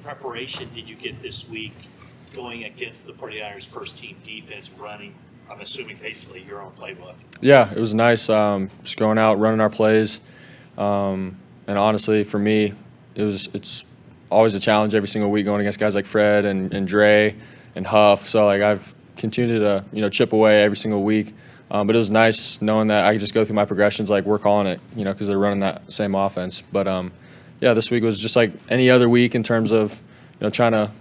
preparation did you get this week going against the 49ers first team defense running, I'm assuming basically your own playbook? Yeah, it was nice just going out, running our plays. And honestly, for me, it's always a challenge every single week going against guys like Fred and Dre and Huff. So, like, I've continued to, chip away every single week. But it was nice knowing that I could just go through my progressions like we're calling it, because they're running that same offense. But, yeah, this week was just like any other week in terms of, trying to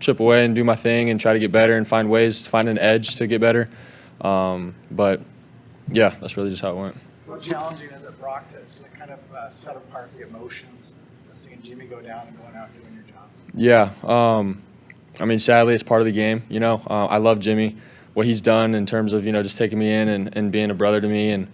chip away and do my thing and try to get better and find ways to find an edge to get better. But, yeah, that's really just how it went. How challenging is it, Brock, to kind of set apart the emotions of seeing Jimmy go down and going out and doing your job? Yeah. Sadly, it's part of the game. I love Jimmy, what he's done in terms of, just taking me in and being a brother to me and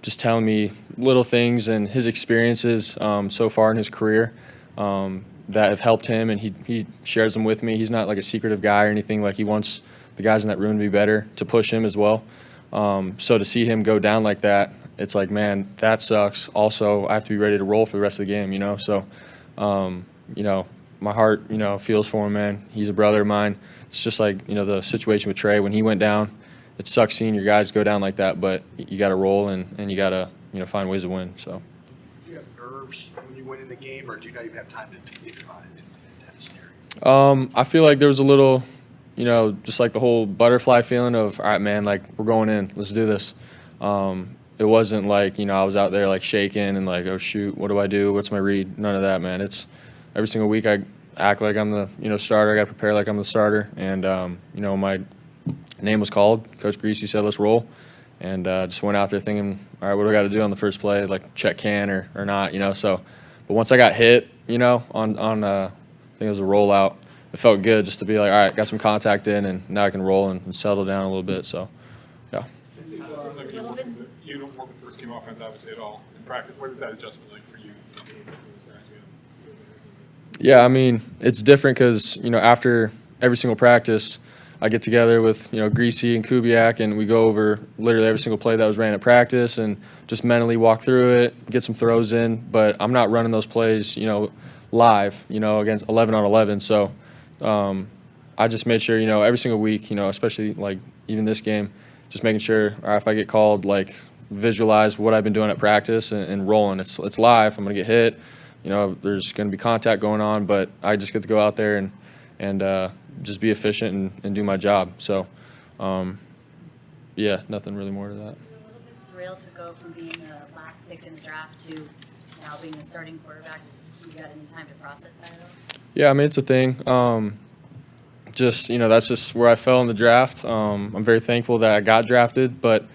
just telling me little things and his experiences so far in his career that have helped him, and he shares them with me. He's not like a secretive guy or anything. Like, he wants the guys in that room to be better, to push him as well. So to see him go down like that, it's like, man, that sucks. Also, I have to be ready to roll for the rest of the game, So, my heart, feels for him, man. He's a brother of mine. It's just like, the situation with Trey when he went down. It sucks seeing your guys go down like that, but you got to roll and you got to, find ways to win. So. Do you have nerves when you win in the game, or do you not even have time to think about it in that scenario? I feel like there was a little, just like the whole butterfly feeling of, all right, man, like, we're going in. Let's do this. It wasn't like, I was out there like shaking and like, oh, shoot, what do I do? What's my read? None of that, man. It's every single week I act like I'm the, starter. I got to prepare like I'm the starter. And, my name was called. Coach Greasy said, let's roll. And just went out there thinking, all right, what do I got to do on the first play? Like, check can or not, So, but once I got hit, on I think it was a rollout, it felt good just to be like, all right, got some contact in, and now I can roll and settle down a little bit. So, yeah. You don't work with first team offense obviously at all in practice. What is that adjustment like for you? Yeah, it's different because, after every single practice, I get together with, Greasy and Kubiak, and we go over literally every single play that was ran at practice and just mentally walk through it, get some throws in. But I'm not running those plays, live, against 11 on 11. So I just made sure, every single week, especially like even this game, just making sure, all right, if I get called, like, visualize what I've been doing at practice and rolling. It's live. I'm going to get hit. There's going to be contact going on, but I just get to go out there and just be efficient and do my job. So, yeah, nothing really more to that. It's a little bit surreal to go from being the last pick in the draft to now being the starting quarterback. You got any time to process that at all? Yeah, it's a thing. That's just where I fell in the draft. I'm very thankful that I got drafted, but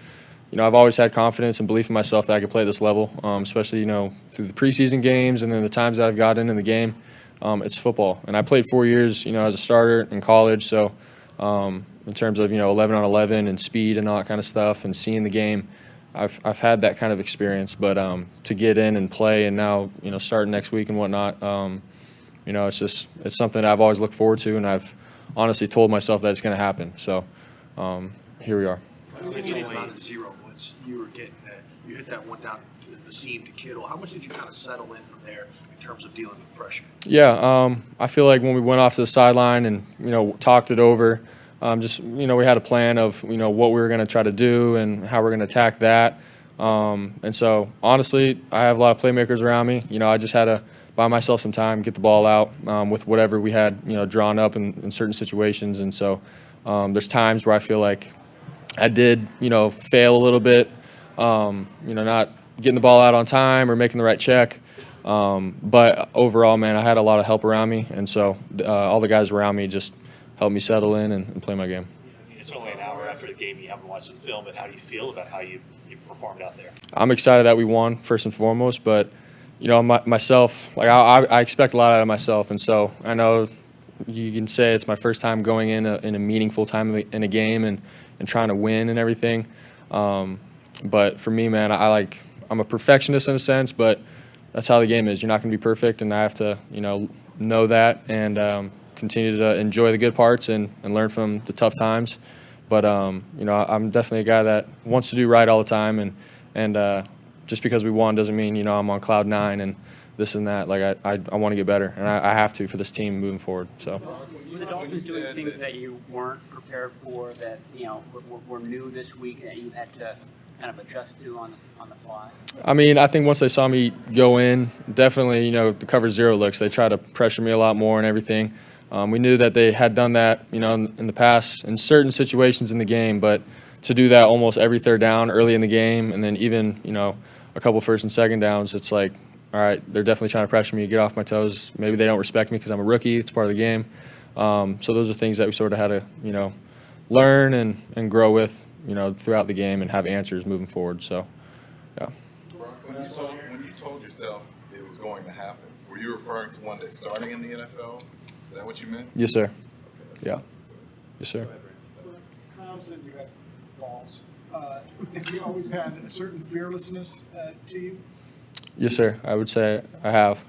I've always had confidence and belief in myself that I could play at this level, especially, through the preseason games and then the times that I've gotten in the game. It's football. And I played 4 years, as a starter in college. So in terms of, 11 on 11 and speed and all that kind of stuff and seeing the game, I've had that kind of experience. But to get in and play and now, starting next week and whatnot, it's something that I've always looked forward to, and I've honestly told myself that it's going to happen. So here we are. Around the zero blitz, you were getting you hit that one down to the seam to Kittle. How much did you kind of settle in from there in terms of dealing with pressure? Yeah, I feel like when we went off to the sideline and talked it over, we had a plan of what we were going to try to do and how we're going to attack that. And so honestly, I have a lot of playmakers around me. I just had to buy myself some time, get the ball out with whatever we had drawn up in certain situations. And so there's times where I feel like I did, fail a little bit, not getting the ball out on time or making the right check. But overall, man, I had a lot of help around me. And so all the guys around me just helped me settle in and play my game. It's only an hour after the game. You haven't watched the film, but how do you feel about how you performed out there? I'm excited that we won, first and foremost. But, myself, like I expect a lot out of myself. And so I know you can say it's my first time going in a meaningful time in a game and trying to win and everything. But for me, man, I'm a perfectionist in a sense, but that's how the game is. You're not going to be perfect, and I have to, know that and continue to enjoy the good parts and learn from the tough times. But, I'm definitely a guy that wants to do right all the time, and just because we won doesn't mean, I'm on cloud nine and this and that. Like I want to get better, and I have to for this team moving forward. So. Were the Dolphins doing things that you weren't prepared for, that were new this week, that you had to kind of adjust to on the fly? I mean, I think once they saw me go in, definitely, the cover zero looks, they try to pressure me a lot more and everything. We knew that they had done that, in the past in certain situations in the game, but to do that almost every third down early in the game, and then even, a couple first and second downs, it's like, all right, they're definitely trying to pressure me, get off my toes. Maybe they don't respect me because I'm a rookie. It's part of the game. So those are things that we sort of had to, learn and grow with, throughout the game and have answers moving forward. So, yeah. When you told yourself it was going to happen, were you referring to one day starting in the NFL? Is that what you meant? Yes, sir. Yeah. Yes, sir. Kyle said you had balls. Have you always had a certain fearlessness to you? Yes, sir. I would say I have.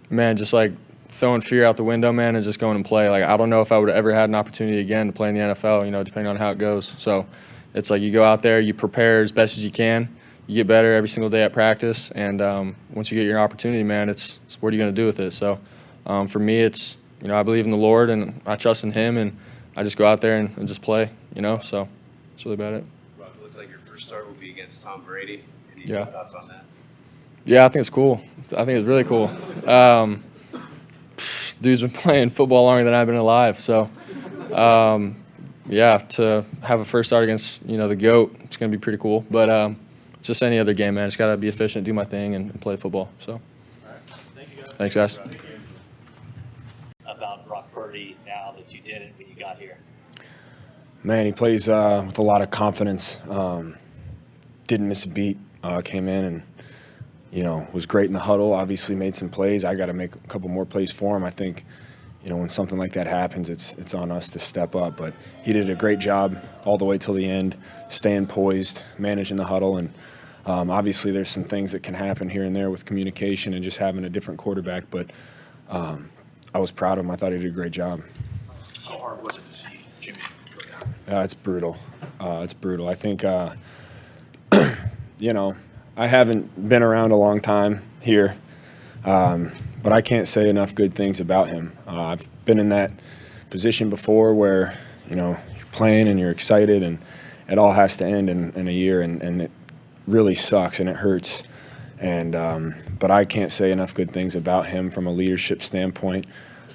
Man, just like throwing fear out the window, man, and just going and play. Like, I don't know if I would have ever had an opportunity again to play in the NFL, depending on how it goes. So it's like you go out there, you prepare as best as you can. You get better every single day at practice. And once you get your opportunity, man, it's what are you going to do with it? So for me, it's, I believe in the Lord and I trust in Him, and I just go out there and just play, So that's really about it. Brock, it looks like your first start will be against Tom Brady. Any Yeah. thoughts on that? Yeah, I think it's cool. I think it's really cool. Dude's been playing football longer than I've been alive. So, yeah, to have a first start against, the GOAT, it's going to be pretty cool. But it's just any other game, man. Just got to be efficient, do my thing, and play football. So, All right. Thank you, guys. Thanks, guys. About Brock Purdy now that you did it when you got here. Man, he plays with a lot of confidence. Didn't miss a beat. Came in and, was great in the huddle. Obviously made some plays. I got to make a couple more plays for him. I think, when something like that happens, it's on us to step up. But he did a great job all the way till the end, staying poised, managing the huddle. And obviously there's some things that can happen here and there with communication and just having a different quarterback. But I was proud of him. I thought he did a great job. How hard was it to see Jimmy go down? It's brutal. It's brutal. I think, I haven't been around a long time here, but I can't say enough good things about him. I've been in that position before where, you're playing and you're excited and it all has to end in a year, and it really sucks and it hurts. And but I can't say enough good things about him from a leadership standpoint.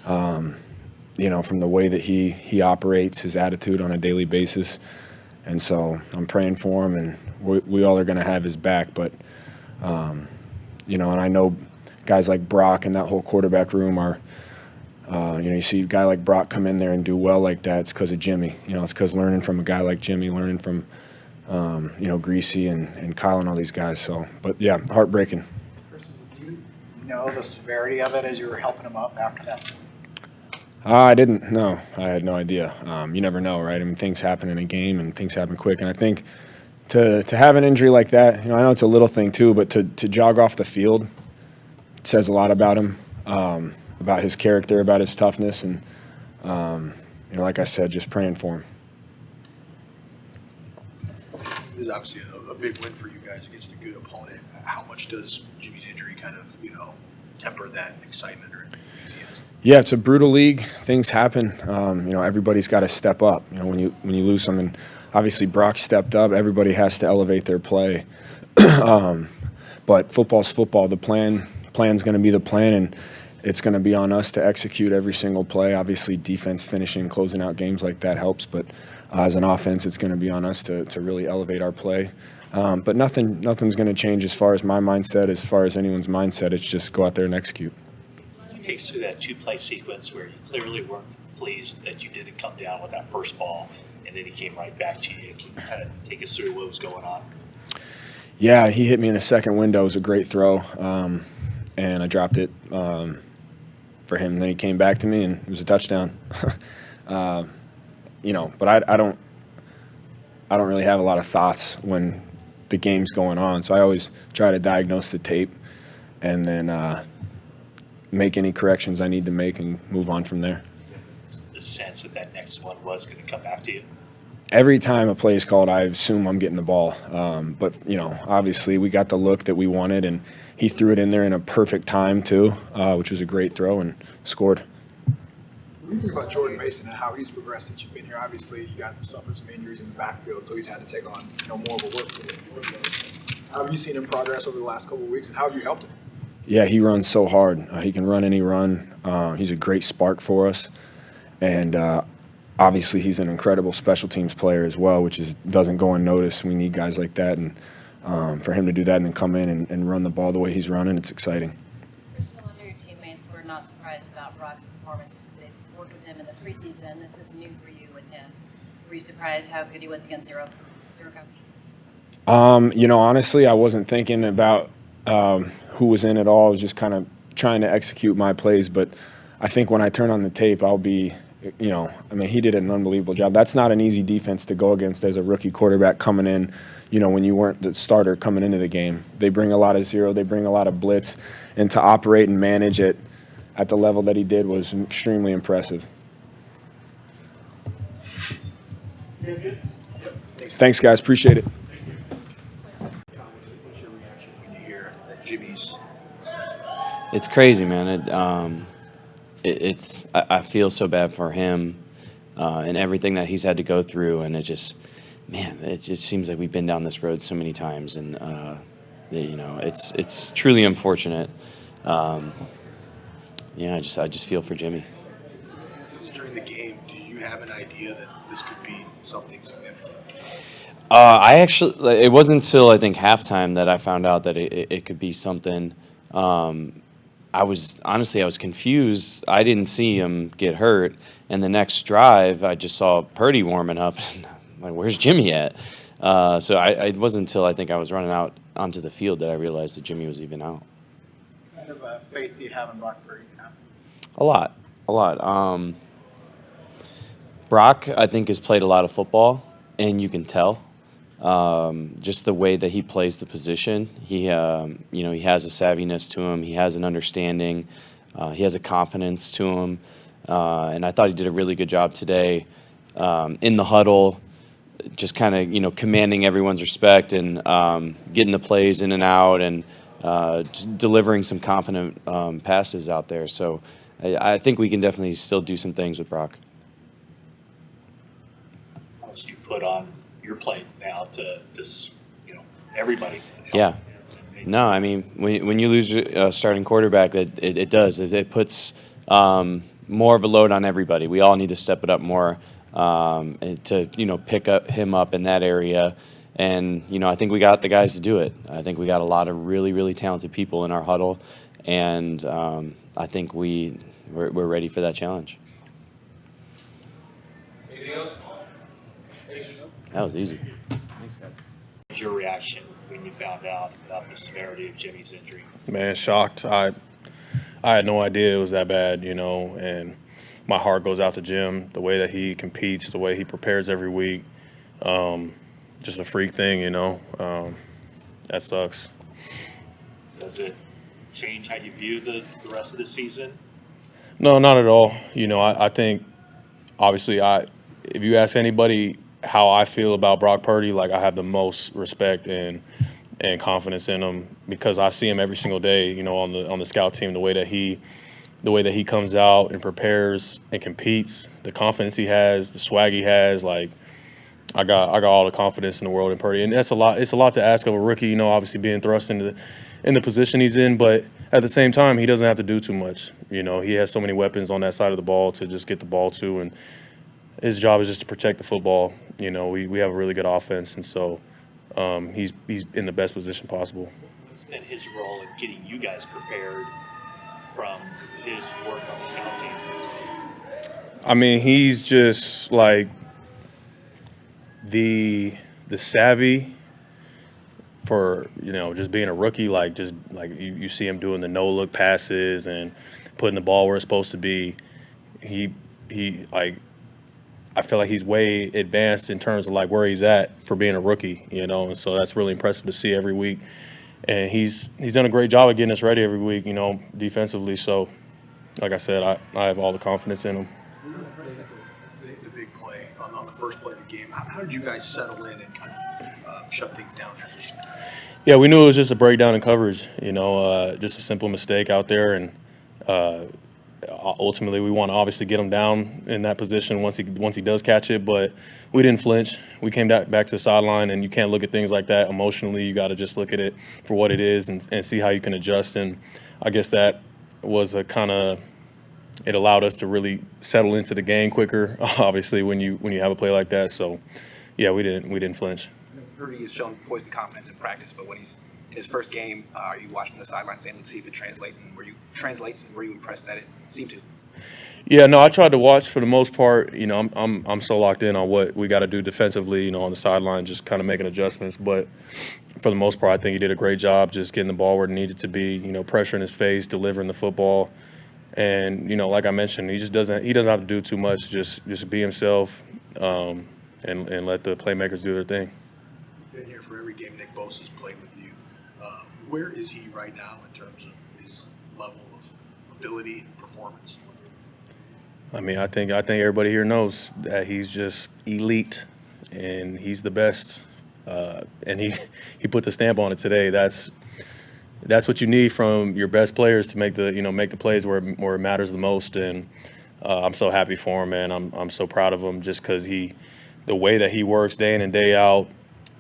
From the way that he operates, his attitude on a daily basis. And so I'm praying for him, and we all are going to have his back. But, and I know guys like Brock and that whole quarterback room are, you see a guy like Brock come in there and do well like that. It's because of Jimmy. It's because learning from a guy like Jimmy, learning from, Greasy and Kyle and all these guys. So, but, yeah, heartbreaking. Christian, do you know the severity of it as you were helping him up after that? I didn't know. I had no idea. You never know, right? I mean, things happen in a game and things happen quick. And I think to have an injury like that, I know it's a little thing too, but to jog off the field, it says a lot about him, about his character, about his toughness. And, like I said, just praying for him. This is obviously a big win for you guys against a good opponent. How much does Jimmy's injury kind of, temper that excitement or enthusiasm? Yeah, it's a brutal league. Things happen. Everybody's got to step up. When you lose something, obviously Brock stepped up. Everybody has to elevate their play. But football's football. The plan's going to be the plan, and it's going to be on us to execute every single play. Obviously, defense finishing, closing out games like that helps. But as an offense, it's going to be on us to really elevate our play. But nothing's going to change as far as my mindset, as far as anyone's mindset. It's just go out there and execute. Take us through that two-play sequence where you clearly weren't pleased that you didn't come down with that first ball, and then he came right back to you. Can you kind of take us through what was going on? Yeah, he hit me in a second window. It was a great throw, and I dropped it for him. And then he came back to me, and it was a touchdown. But I don't really have a lot of thoughts when the game's going on. So I always try to diagnose the tape and then make any corrections I need to make and move on from there. The sense that next one was going to come back to you? every time a play is called, I assume I'm getting the ball. But, obviously we got the look that we wanted, and he threw it in there in a perfect time too, which was a great throw, and scored. What do you think about Jordan Mason and how he's progressed since you've been here? Obviously, you guys have suffered some injuries in the backfield, so he's had to take on more of a workload. How have you seen him progress over the last couple of weeks, and how have you helped him? Yeah, he runs so hard. He can run any run. He's a great spark for us, and obviously he's an incredible special teams player as well, which doesn't go unnoticed. We need guys like that, and for him to do that and then come in and run the ball the way he's running, it's exciting. Christian, a lot of your teammates were not surprised about Brock's performance just because they've worked with him in the preseason. This is new for you with him. Were you surprised how good he was against zero coverage? Honestly, I wasn't thinking about who was in it all. I was just kind of trying to execute my plays. But I think when I turn on the tape, I'll be, he did an unbelievable job. That's not an easy defense to go against as a rookie quarterback coming in, when you weren't the starter coming into the game. They bring a lot of zero. They bring a lot of blitz. And to operate and manage it at the level that he did was extremely impressive. Thanks, guys. Appreciate it. What's your reaction when you hear that Jimmy's? It's crazy, man. I feel so bad for him and everything that he's had to go through, and it just seems like we've been down this road so many times, and it's truly unfortunate. I just feel for Jimmy. During the game, do you have an idea that this could be something significant? It wasn't until I think halftime that I found out that it could be something. I was confused. I didn't see him get hurt, and the next drive I just saw Purdy warming up. Like, where's Jimmy at? So it wasn't until I think I was running out onto the field that I realized that Jimmy was even out. What kind of faith do you have in Brock Purdy now? A lot. Brock, I think, has played a lot of football, and you can tell. Just the way that he plays the position, he has a savviness to him. He has an understanding. He has a confidence to him, and I thought he did a really good job today in the huddle, just kind of commanding everyone's respect and getting the plays in and out and just delivering some confident passes out there. So I think we can definitely still do some things with Brock. How much do you put on your plate now to just, everybody? Yeah. No, I mean, when you lose a starting quarterback, it does. It puts more of a load on everybody. We all need to step it up more to, pick him up in that area. And, I think we got the guys to do it. I think we got a lot of really, really talented people in our huddle. And I think we're ready for that challenge. Anything else? That was easy. Thanks, guys. What was your reaction when you found out about the severity of Jimmy's injury? Man, shocked. I had no idea it was that bad, and my heart goes out to Jim, the way that he competes, the way he prepares every week. Just a freak thing, that sucks. Does it change how you view the rest of the season? No, not at all. I think, obviously, if you ask anybody how I feel about Brock Purdy, like, I have the most respect and confidence in him because I see him every single day, on the scout team, the way that he comes out and prepares and competes, the confidence he has, the swag he has. Like, I got all the confidence in the world in Purdy, and that's a lot. It's a lot to ask of a rookie, obviously being thrust in the position he's in, but at the same time, he doesn't have to do too much. He has so many weapons on that side of the ball to just get the ball to, and his job is just to protect the football. We have a really good offense, and so he's in the best position possible. What's been his role in getting you guys prepared from his work on the scout team? I mean, he's just like the savvy for just being a rookie. Like, just like you see him doing the no-look passes and putting the ball where it's supposed to be. He I feel like he's way advanced in terms of like where he's at for being a rookie, and so that's really impressive to see every week. And he's done a great job of getting us ready every week, defensively. So, like I said, I have all the confidence in him. The big play on the first play of the game. How did you guys settle in and kind of shut things down after? Yeah, we knew it was just a breakdown in coverage, just a simple mistake out there. And ultimately, we want to obviously get him down in that position once he does catch it. But we didn't flinch. We came back to the sideline, and you can't look at things like that emotionally. You got to just look at it for what it is and see how you can adjust. And I guess that was a kind of – it allowed us to really settle into the game quicker, obviously, when you have a play like that. So, yeah, we didn't flinch. Purdy has shown poised and confidence in practice, but when he's in his first game, are you watching the sideline saying, let's see if it translates? And were you impressed that it seemed to? Yeah, no, I tried to watch for the most part. I'm so locked in on what we got to do defensively, on the sideline, just kind of making adjustments. But for the most part, I think he did a great job just getting the ball where it needed to be, pressure in his face, delivering the football. And, like I mentioned, he doesn't have to do too much, just be himself and let the playmakers do their thing. Been here for every game Nick Bosa's played with you. Where is he right now in terms of his level of ability and performance? I mean, I think everybody here knows that he's just elite, and he's the best. And he put the stamp on it today. That's what you need from your best players to make the plays where it matters the most. And I'm so happy for him, man. I'm so proud of him just because the way that he works day in and day out.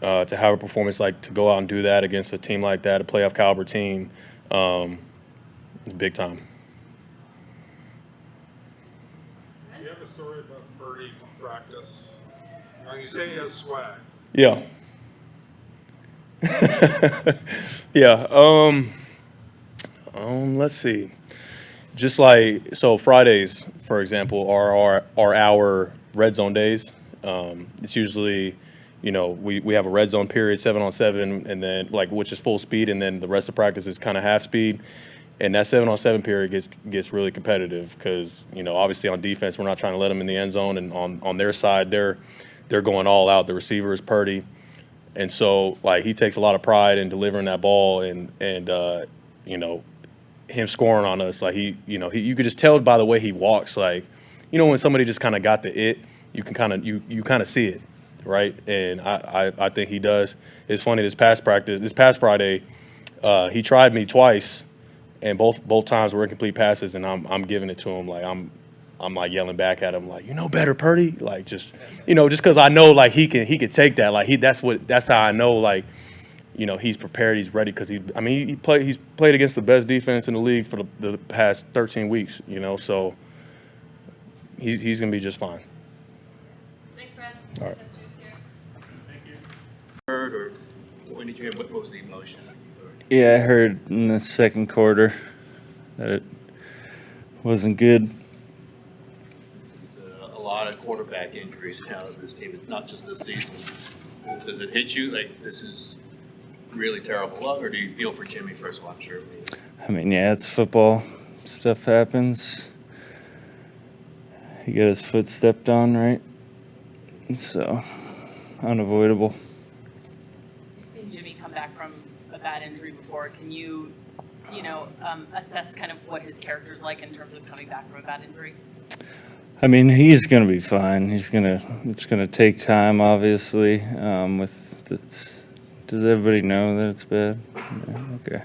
To have a performance to go out and do that against a team like that, a playoff caliber team, big time. Do you have a story about Purdy from practice? You say he has swag. Yeah. Yeah. Let's see. Just so Fridays, for example, are our red zone days. It's usually. We have a red zone period, 7-on-7, and then which is full speed, and then the rest of practice is kind of half speed. And that 7-on-7 period gets really competitive because obviously on defense we're not trying to let them in the end zone, and on their side they're going all out. The receiver is Purdy, and so he takes a lot of pride in delivering that ball and him scoring on us. You could just tell by the way he walks. When somebody just kind of got the it, you can kind of see it. Right, and I think he does. It's funny, this past Friday, he tried me twice, and both times were incomplete passes, and I'm giving it to him. I'm yelling back at him better, Purdy. Just because I know he can take that. That's how I know he's prepared, he's ready because he's played against the best defense in the league for the past 13 weeks. So he's gonna be just fine. Thanks, Brad. All right. Or when did you hear what was the emotion? Yeah, I heard in the second quarter that it wasn't good. This is a lot of quarterback injuries now to this team. It's not just this season. Does it hit you this is really terrible luck, or do you feel for Jimmy first of all? I'm sure. I mean, yeah, it's football. Stuff happens. He got his foot stepped on, right? So, unavoidable. Jimmy come back from a bad injury before. Can you assess kind of what his character's like in terms of coming back from a bad injury? I mean, he's going to be fine. It's going to take time, obviously. With this, does everybody know that it's bad? Yeah, okay.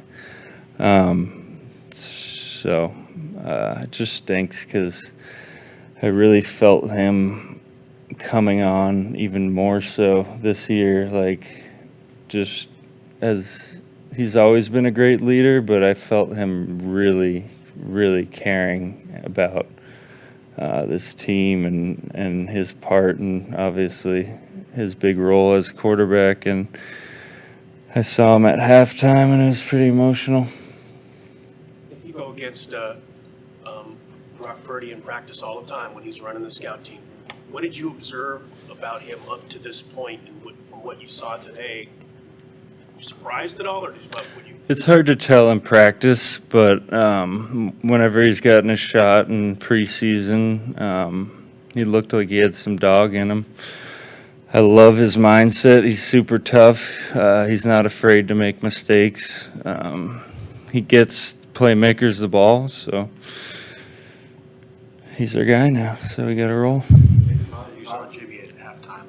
It just stinks because I really felt him coming on even more so this year, just as he's always been a great leader, but I felt him really, really caring about this team and his part, and obviously his big role as quarterback. And I saw him at halftime, and it was pretty emotional. If you go against Brock Purdy in practice all the time when he's running the scout team, what did you observe about him up to this point, and from what you saw today? Were you surprised at all, or would you? It's hard to tell in practice, but whenever he's gotten a shot in preseason, he looked like he had some dog in him. I love his mindset. He's super tough. He's not afraid to make mistakes. He gets playmakers the ball, so he's our guy now. So we got to roll. You you saw Jimmy at halftime,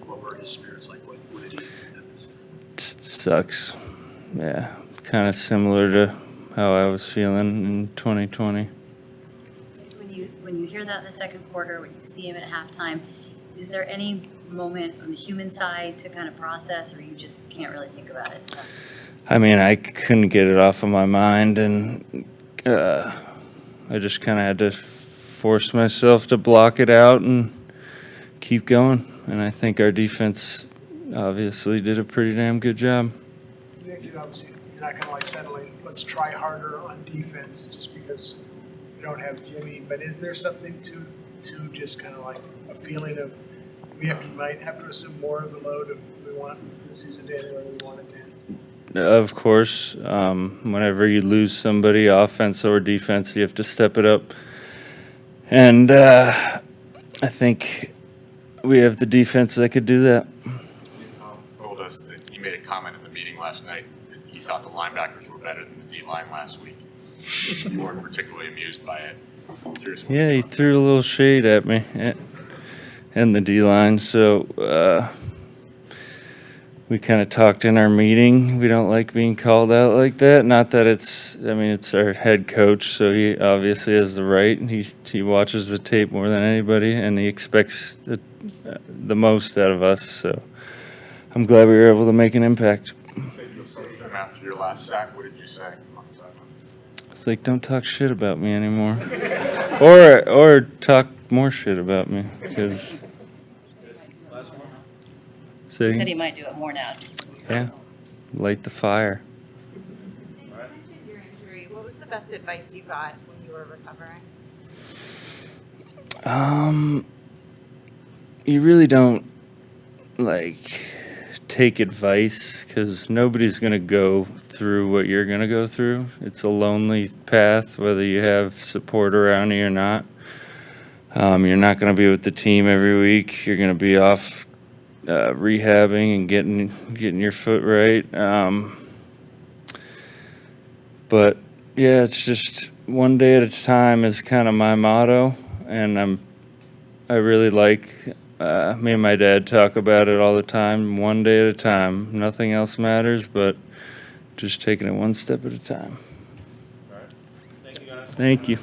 what were his spirits like? What did he have to say? Sucks. Yeah, kind of similar to how I was feeling in 2020. When you hear that in the second quarter, when you see him at halftime, is there any moment on the human side to kind of process, or you just can't really think about it? So. I mean, I couldn't get it off of my mind, and I just kind of had to force myself to block it out and keep going. And I think our defense obviously did a pretty damn good job. You're obviously not going to like settling, let's try harder on defense just because we don't have Jimmy. But is there something to just kind of like a feeling of might have to assume more of the load if we want the season to end where we want it to end? Of course, whenever you lose somebody, offense or defense, you have to step it up. And I think we have the defense that could do that. Told us that you made a comment at the meeting last night that you thought the linebackers were better than the D-line last week. You weren't particularly amused by it. Seriously. Yeah, he threw a little shade at me and the D-line, so we kind of talked in our meeting. We don't like being called out like that. Not that it's our head coach, so he obviously has the right. He watches the tape more than anybody, and he expects the most out of us. So I'm glad we were able to make an impact. After your last sack, what did you say? It's like, don't talk shit about me anymore, or talk more shit about me, because. He said he might do it more now. Yeah, light the fire. You mentioned your injury. What was the best advice you got when you were recovering? You really don't take advice, because nobody's gonna go through what you're gonna go through. It's a lonely path, whether you have support around you or not. You're not gonna be with the team every week. You're gonna be off rehabbing and getting your foot right. But yeah, it's just one day at a time is kind of my motto, and I really like me and my dad talk about it all the time. One day at a time, nothing else matters, but just taking it one step at a time. All right. Thank you, guys. Thank you.